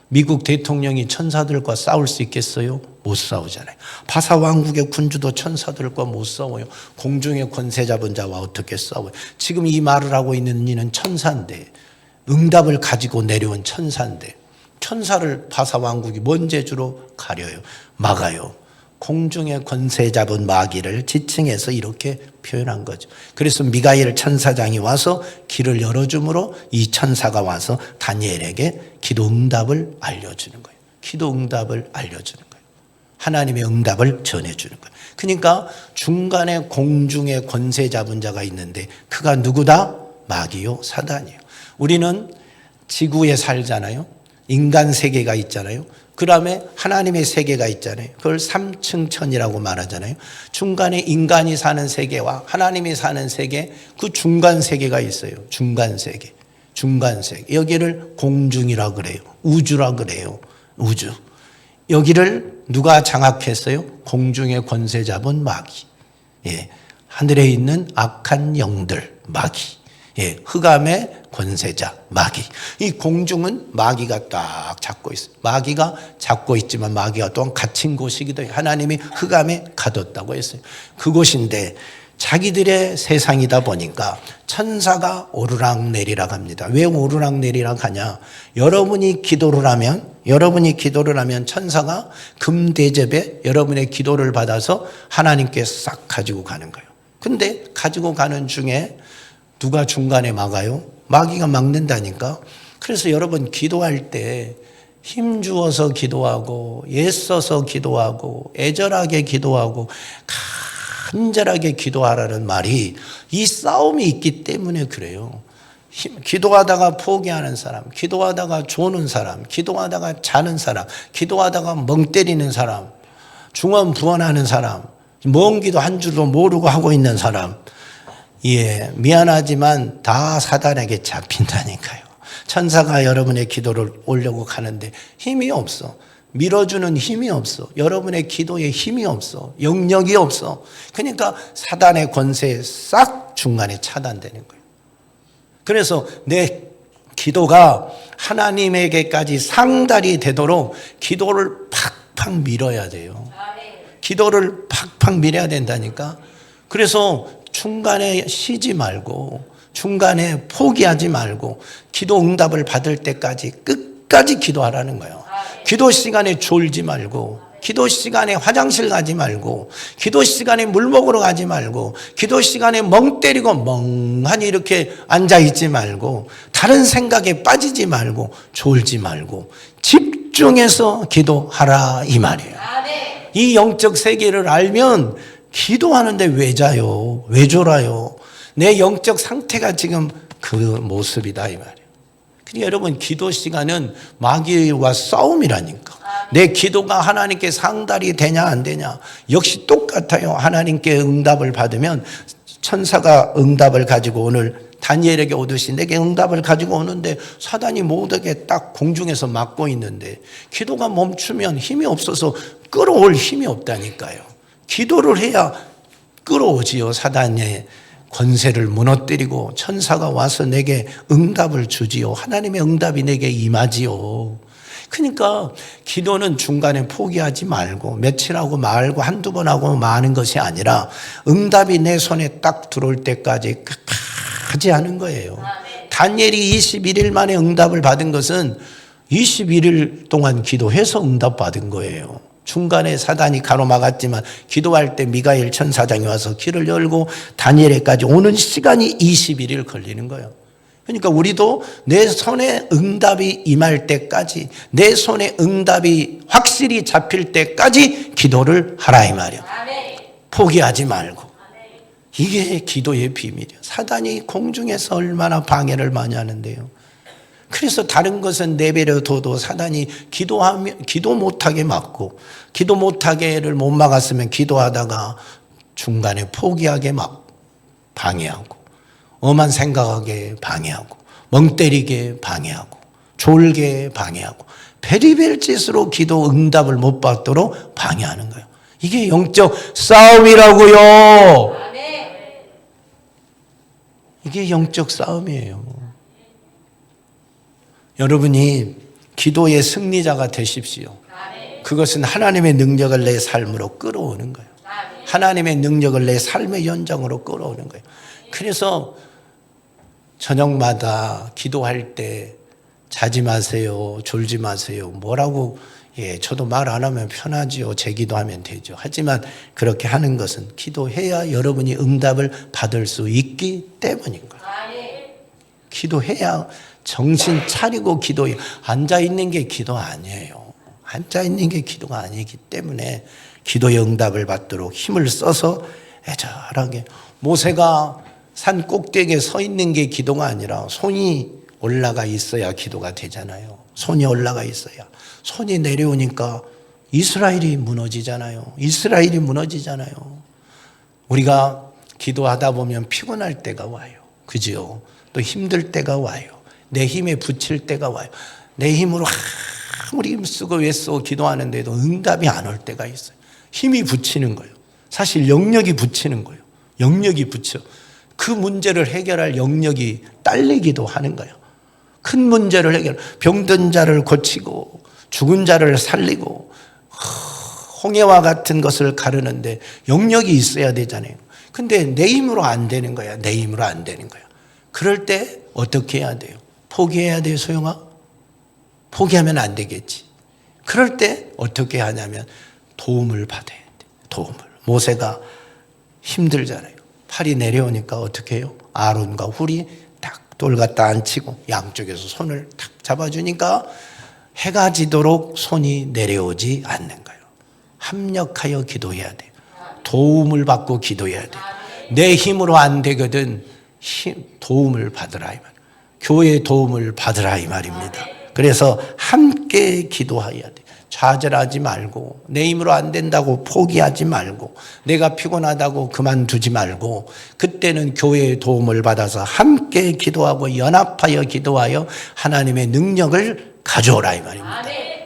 미국 대통령이 천사들과 싸울 수 있겠어요? 못 싸우잖아요. 바사 왕국의 군주도 천사들과 못 싸워요. 공중의 권세 잡은 자와 어떻게 싸워요? 지금 이 말을 하고 있는 이는 천사인데, 응답을 가지고 내려온 천사인데, 천사를 바사 왕국이 뭔 재주로 가려요? 막아요. 공중의 권세 잡은 마귀를 지칭해서 이렇게 표현한 거죠. 그래서 미가엘 천사장이 와서 길을 열어주므로 이 천사가 와서 다니엘에게 기도 응답을 알려주는 거예요. 기도 응답을 알려주는 거예요. 하나님의 응답을 전해주는 거예요. 그러니까 중간에 공중의 권세 잡은 자가 있는데 그가 누구다? 마귀요, 사단이에요. 우리는 지구에 살잖아요. 인간 세계가 있잖아요. 그 다음에 하나님의 세계가 있잖아요. 그걸 3층 천이라고 말하잖아요. 중간에 인간이 사는 세계와 하나님이 사는 세계, 그 중간 세계가 있어요. 중간 세계. 여기를 공중이라 그래요. 우주라 그래요. 우주. 여기를 누가 장악했어요? 공중의 권세 잡은 마귀. 하늘에 있는 악한 영들, 마귀. 흑암의 권세자 마귀. 이 공중은 마귀가 딱 잡고 있어요. 마귀가 잡고 있지만 마귀가 또한 갇힌 곳이기도 해요. 하나님이 흑암에 가뒀다고 했어요. 그곳인데 자기들의 세상이다 보니까 천사가 오르락내리락 합니다. 왜 오르락내리락 하냐? 여러분이 기도를 하면 천사가 금대접에 여러분의 기도를 받아서 하나님께 싹 가지고 가는 거예요. 근데 가지고 가는 중에 누가 중간에 막아요? 마귀가 막는다니까. 그래서 여러분 기도할 때 힘주어서 기도하고 애써서 기도하고 애절하게 기도하고 간절하게 기도하라는 말이 이 싸움이 있기 때문에 그래요. 기도하다가 포기하는 사람, 기도하다가 조는 사람, 기도하다가 자는 사람, 기도하다가 멍 때리는 사람, 중언부언하는 사람, 먼 기도 한 줄도 모르고 하고 있는 사람, 미안하지만 다 사단에게 잡힌다니까요. 천사가 여러분의 기도를 올려고 가는데 힘이 없어. 밀어주는 힘이 없어. 여러분의 기도에 힘이 없어. 영역이 없어. 그러니까 사단의 권세에 싹 중간에 차단되는 거예요. 그래서 내 기도가 하나님에게까지 상달이 되도록 기도를 팍팍 밀어야 돼요. 기도를 팍팍 밀어야 된다니까. 그래서 중간에 쉬지 말고 중간에 포기하지 말고 기도 응답을 받을 때까지 끝까지 기도하라는 거예요. 기도 시간에 졸지 말고 기도 시간에 화장실 가지 말고, 기도 시간에 물 먹으러 가지 말고, 기도 시간에 멍 때리고 멍하니 이렇게 앉아있지 말고, 다른 생각에 빠지지 말고, 졸지 말고, 집중해서 기도하라 이 말이에요. 이 영적 세계를 알면 기도하는데 왜 자요? 왜 졸아요? 내 영적 상태가 지금 그 모습이다 이 말이에요. 그러니까 여러분, 기도 시간은 마귀와 싸움이라니까. 내 기도가 하나님께 상달이 되냐 안 되냐 역시 똑같아요. 하나님께 응답을 받으면 천사가 응답을 가지고 오늘 다니엘에게 오듯이 내게 응답을 가지고 오는데 사단이 못하게 딱 공중에서 막고 있는데 기도가 멈추면 힘이 없어서 끌어올 힘이 없다니까요. 기도를 해야 끌어오지요. 사단의 권세를 무너뜨리고 천사가 와서 내게 응답을 주지요. 하나님의 응답이 내게 임하지요. 그러니까 기도는 중간에 포기하지 말고 며칠하고 말고 한두 번 하고 마는 것이 아니라 응답이 내 손에 딱 들어올 때까지 끝까지 하는 거예요. 다니엘이 21일 만에 응답을 받은 것은 21일 동안 기도해서 응답받은 거예요. 중간에 사단이 가로막았지만 기도할 때 미가엘 천사장이 와서 길을 열고 다니엘에까지 오는 시간이 21일 걸리는 거예요. 그러니까 우리도 내 손에 응답이 임할 때까지, 내 손에 응답이 확실히 잡힐 때까지 기도를 하라 이 말이야. 포기하지 말고. 이게 기도의 비밀이에요. 사단이 공중에서 얼마나 방해를 많이 하는데요. 그래서 다른 것은 내버려둬도 사단이 기도 못하게 막고, 기도 못하게를 못 막았으면 기도하다가 중간에 포기하게 막 방해하고, 엄한 생각하게 방해하고, 멍 때리게 방해하고, 졸게 방해하고, 베리벨 짓으로 기도 응답을 못 받도록 방해하는 거예요. 이게 영적 싸움이라고요. 이게 영적 싸움이에요. 여러분이 기도의 승리자가 되십시오. 그것은 하나님의 능력을 내 삶으로 끌어오는 거예요. 하나님의 능력을 내 삶의 연장으로 끌어오는 거예요. 그래서 저녁마다 기도할 때 자지 마세요, 졸지 마세요. 뭐라고, 저도 말 안 하면 편하지요. 제 기도하면 되죠. 하지만 그렇게 하는 것은 기도해야 여러분이 응답을 받을 수 있기 때문인 거예요. 기도해야 정신 차리고 기도해. 앉아있는 게 기도 아니에요. 앉아있는 게 기도가 아니기 때문에 기도의 응답을 받도록 힘을 써서 애절하게. 모세가 산 꼭대기에 서 있는 게 기도가 아니라 손이 올라가 있어야 기도가 되잖아요. 손이 올라가 있어야. 손이 내려오니까 이스라엘이 무너지잖아요. 이스라엘이 무너지잖아요. 우리가 기도하다 보면 피곤할 때가 와요. 그죠? 또 힘들 때가 와요. 내 힘에 부칠 때가 와요. 내 힘으로 아무리 힘쓰고 애쓰고 기도하는데도 응답이 안 올 때가 있어요. 힘이 부치는 거예요. 사실 영역이 부치는 거예요. 영역이 부쳐. 그 문제를 해결할 영역이 딸리기도 하는 거예요. 큰 문제를 병든 자를 고치고 죽은 자를 살리고 홍해와 같은 것을 가르는데 영역이 있어야 되잖아요. 근데 내 힘으로 안 되는 거야. 내 힘으로 안 되는 거야. 그럴 때 어떻게 해야 돼요? 포기해야 돼요, 소영아? 포기하면 안 되겠지. 그럴 때 어떻게 하냐면 도움을 받아야 돼. 도움을. 모세가 힘들잖아요. 팔이 내려오니까 어떻게 해요? 아론과 훌이 딱 돌 갖다 앉히고 양쪽에서 손을 탁 잡아주니까 해가 지도록 손이 내려오지 않는 거예요. 합력하여 기도해야 돼요. 도움을 받고 기도해야 돼요. 내 힘으로 안 되거든 도움을 받으라 이 말. 교회의 도움을 받으라 이 말입니다. 그래서 함께 기도해야 돼. 좌절하지 말고 내 힘으로 안 된다고 포기하지 말고 내가 피곤하다고 그만두지 말고 그때는 교회의 도움을 받아서 함께 기도하고 연합하여 기도하여 하나님의 능력을 가져오라 이 말입니다.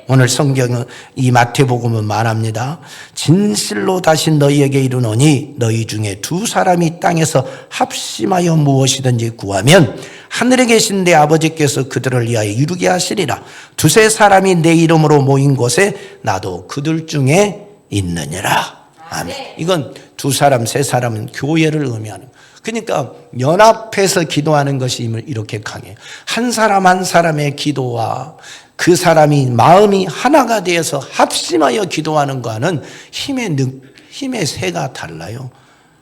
오늘 성경은 이 마태복음은 말합니다. 진실로 다시 너희에게 이르노니 너희 중에 두 사람이 땅에서 합심하여 무엇이든지 구하면 하늘에 계신 내 아버지께서 그들을 위하여 이루게 하시리라. 두세 사람이 내 이름으로 모인 곳에 나도 그들 중에 있느니라. 아멘. 이건 두 사람, 세 사람은 교회를 의미하는 거예요. 그러니까 연합해서 기도하는 것이 이렇게 강해요. 한 사람 한 사람의 기도와 그 사람이 마음이 하나가 되어서 합심하여 기도하는 거와는 힘의 세가 달라요.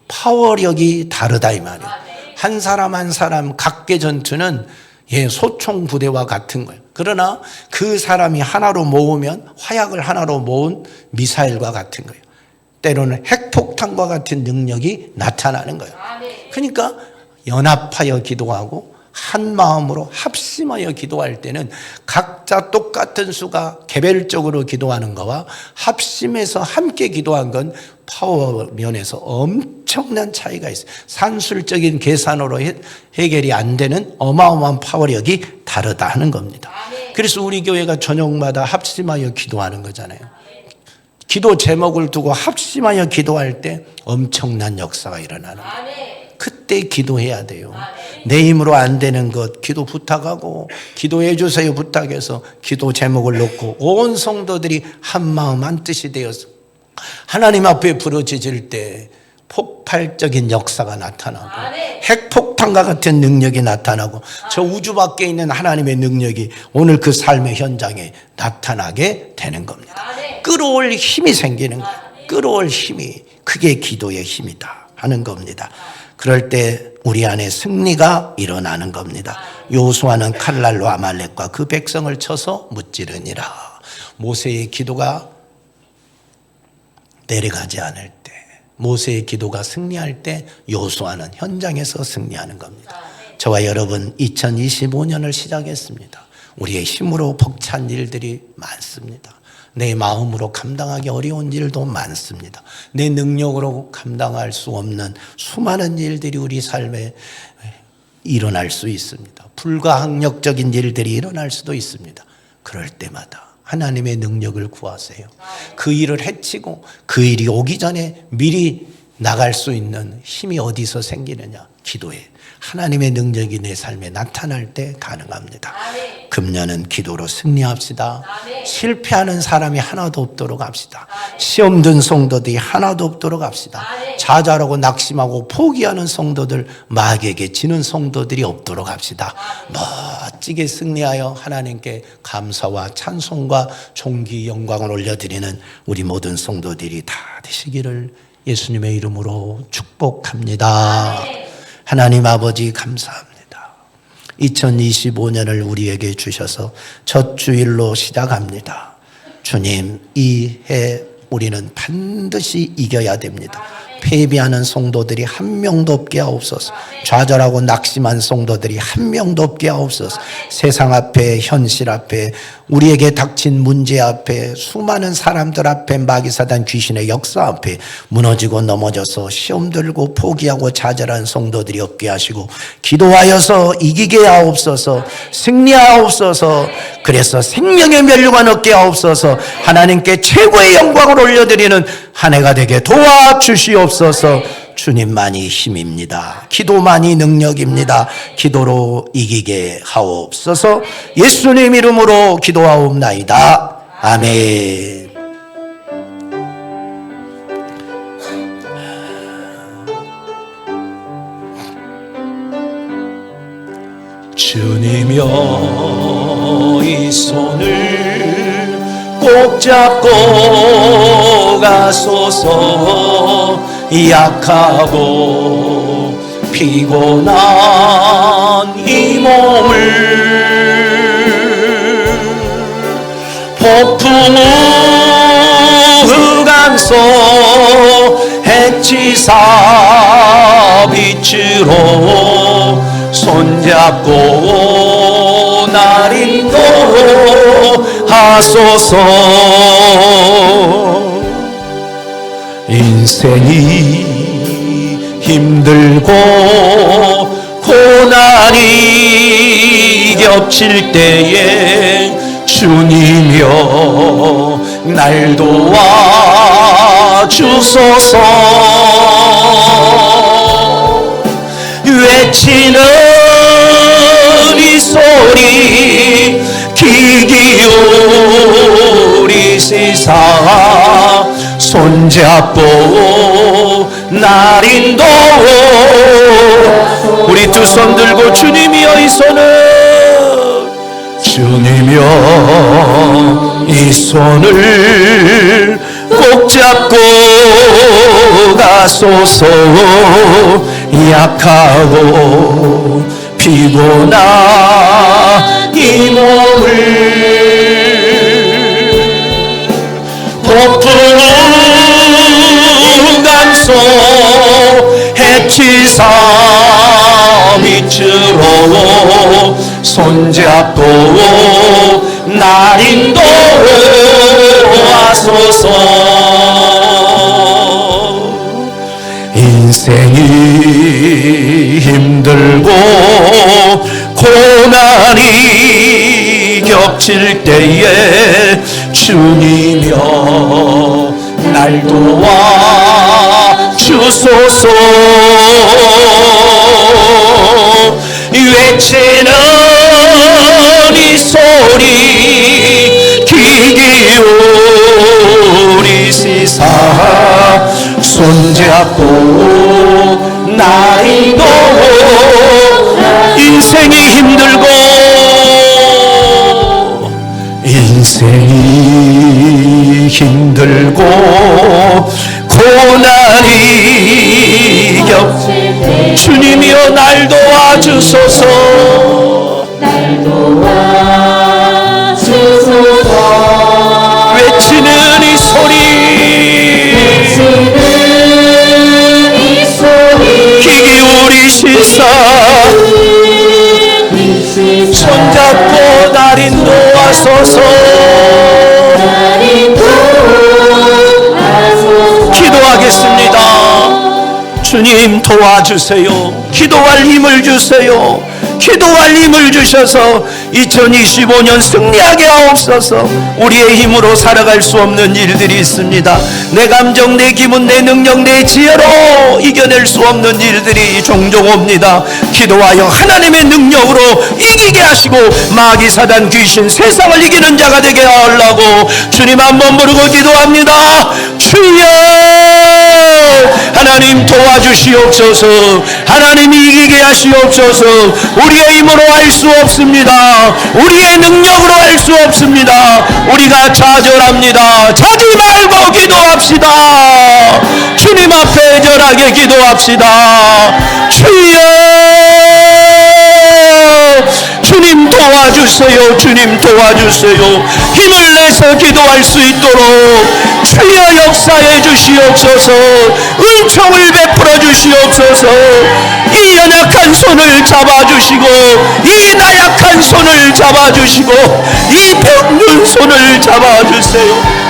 파워력이 다르다 이 말이에요. 한 사람 한 사람 각계 전투는 소총 부대와 같은 거예요. 그러나 그 사람이 하나로 모으면 화약을 하나로 모은 미사일과 같은 거예요. 때로는 핵폭탄과 같은 능력이 나타나는 거예요. 그러니까 연합하여 기도하고 한 마음으로 합심하여 기도할 때는 각자 똑같은 수가 개별적으로 기도하는 거와 합심해서 함께 기도한 건 파워 면에서 엄청난 차이가 있어요. 산술적인 계산으로 해결이 안 되는 어마어마한 파워력이 다르다 하는 겁니다. 그래서 우리 교회가 저녁마다 합심하여 기도하는 거잖아요. 기도 제목을 두고 합심하여 기도할 때 엄청난 역사가 일어나는 거예요. 그때 기도해야 돼요. 내 힘으로 안 되는 것 기도 부탁하고 기도해 주세요 부탁해서 기도 제목을 놓고 온 성도들이 한 마음 한 뜻이 되어서 하나님 앞에 부르짖을 때 폭발적인 역사가 나타나고 핵폭탄과 같은 능력이 나타나고 저 우주 밖에 있는 하나님의 능력이 오늘 그 삶의 현장에 나타나게 되는 겁니다. 끌어올 힘이 생기는 거예요. 끌어올 힘이 그게 기도의 힘이다 하는 겁니다. 그럴 때 우리 안에 승리가 일어나는 겁니다. 여호수아는 칼날로 아말렉과 그 백성을 쳐서 무찌르니라. 모세의 기도가 내려가지 않을 때, 모세의 기도가 승리할 때 여호수아는 현장에서 승리하는 겁니다. 저와 여러분 2025년을 시작했습니다. 우리의 힘으로 벅찬 일들이 많습니다. 내 마음으로 감당하기 어려운 일도 많습니다. 내 능력으로 감당할 수 없는 수많은 일들이 우리 삶에 일어날 수 있습니다. 불가항력적인 일들이 일어날 수도 있습니다. 그럴 때마다 하나님의 능력을 구하세요. 그 일을 해치고 그 일이 오기 전에 미리 나갈 수 있는 힘이 어디서 생기느냐? 기도에. 하나님의 능력이 내 삶에 나타날 때 가능합니다. 금년은 기도로 승리합시다. 실패하는 사람이 하나도 없도록 합시다. 시험 든 성도들이 하나도 없도록 합시다. 좌절하고 낙심하고 포기하는 성도들, 마귀에게 지는 성도들이 없도록 합시다. 멋지게 승리하여 하나님께 감사와 찬송과 존귀 영광을 올려드리는 우리 모든 성도들이 다 되시기를 예수님의 이름으로 축복합니다. 하나님 아버지 감사합니다. 2025년을 우리에게 주셔서 첫 주일로 시작합니다. 주님, 이 해 우리는 반드시 이겨야 됩니다. 패배하는 성도들이 한 명도 없게 하옵소서. 좌절하고 낙심한 성도들이 한 명도 없게 하옵소서. 세상 앞에, 현실 앞에, 우리에게 닥친 문제 앞에, 수많은 사람들 앞에, 마귀사단 귀신의 역사 앞에 무너지고 넘어져서 시험 들고 포기하고 좌절한 성도들이 없게 하시고 기도하여서 이기게 하옵소서. 승리하옵소서. 그래서 생명의 면류관 얻게 하옵소서. 하나님께 최고의 영광을 올려드리는 한 해가 되게 도와주시옵소서. 주님만이 힘입니다. 기도만이 능력입니다. 기도로 이기게 하옵소서. 예수님 이름으로 기도하옵나이다. 아멘. 주님여 이 손을 꼭 잡고 가소서. 약하고 피곤한 이 몸을 폭풍우 흑암소 해치사 빛으로 손잡고 날 인도하소서. 인생이 힘들고 고난이 겹칠 때에 주님여 날 도와주소서. 외치는 이 소리 귀 기울이시사 손잡고 날 인도해. 우리 두 손 들고 주님이여 이 손을 주님이여 이 손을 꼭 잡고 가소서. 약하고 피곤한 이 몸을 폭풍 감소 해치사 밑으로 손잡고 날 인도하소서. 인생이 힘들고 고난이 겹칠 때에 주님이여 날 도와 주소서. 외치는 이 소리 귀 기울이시사 손잡고 나이도 인생이 힘들고 고난이 겹칠 주님이여 날 도와주소서. 날 도와주소서. 외치는 이 소리 귀 기울이시사 손잡고 날 인도하소서. 기도하겠습니다. 주님 도와주세요. 기도할 힘을 주세요. 기도할 힘을 주셔서 2025년 승리하게 하옵소서. 우리의 힘으로 살아갈 수 없는 일들이 있습니다. 내 감정, 내 기분, 내 능력, 내 지혜로 이겨낼 수 없는 일들이 종종 옵니다. 기도하여 하나님의 능력으로 이기게 하시고 마귀 사단 귀신 세상을 이기는 자가 되게 하려고 주님 한번 부르고 기도합니다. 주여 하나님 도와주시옵소서. 하나님 이기게 하시옵소서. 우리의 힘으로 할 수 없습니다. 우리의 능력으로 할 수 없습니다. 우리가 좌절합니다. 자지 말고 기도합시다. 주님 앞에 절하게 기도합시다. 주여 주님 도와주세요. 주님 도와주세요. 힘을 내서 기도할 수 있도록 주여 역사해 주시옵소서. 은총을 베풀어 주시옵소서. 이 연약한 손을 잡아주시고 이 나약한 손을 잡아주시고 이 병든 손을 잡아주세요.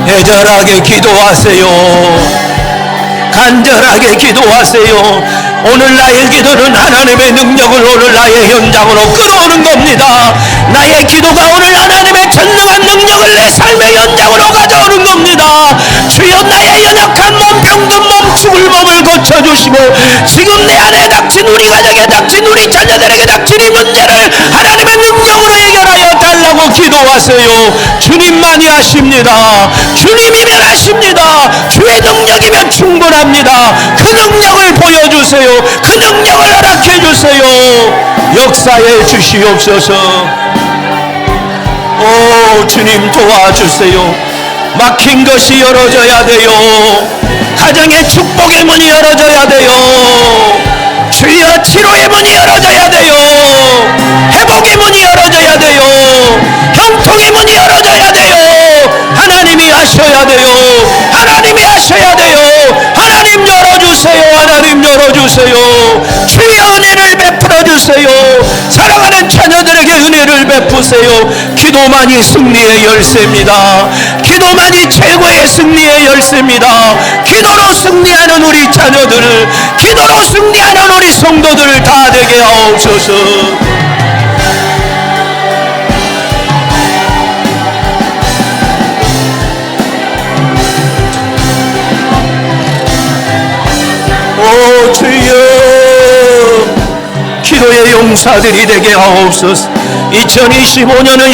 애절하게 기도하세요. 간절하게 기도하세요. 오늘 나의 기도는 하나님의 능력을 오늘 나의 현장으로 끌어오는 겁니다. 나의 기도가 오늘 하나님의 전능한 능력을 내 삶의 현장으로 가져오는 겁니다. 주여 나의 연약한 몸, 병든 몸, 죽을 몸을 고쳐주시고 지금 내 안에 닥친 우리 가정에 닥친 우리 자녀들에게 닥친 이 문제를 하나님의 능력으로 해결하여 달라고 기도하세요. 주님만이 하십니다. 주님이면 하십니다. 주의 능력이면 충분합니다. 그 능력을 보여주세요. 그 능력을 허락해 주세요. 역사해 주시옵소서. 오 주님 도와주세요. 막힌 것이 열어져야 돼요. 가정의 축복의 문이 열어져야 돼요. 주여 치료의 문이 열어져야 돼요. 회복의 문이 열어져야 돼요. 형통의 문이 열어져야 돼요. 하나님이 하셔야 돼요. 하나님이 하셔야 돼요. 하나님 열어주세요. 하나님 열어주세요. 주의 은혜를 베풀어 주세요. 사랑하는 자녀들에게 은혜를 베푸세요. 기도만이 승리의 열쇠입니다. 기도만이 최고의 승리의 열쇠입니다. 기도로 승리하는 우리 자녀들을, 기도로 승리하는 우리 성도들을 다 되게 하옵소서. 오 주여 기도의 용사들이 되게 하옵소서. 2025년은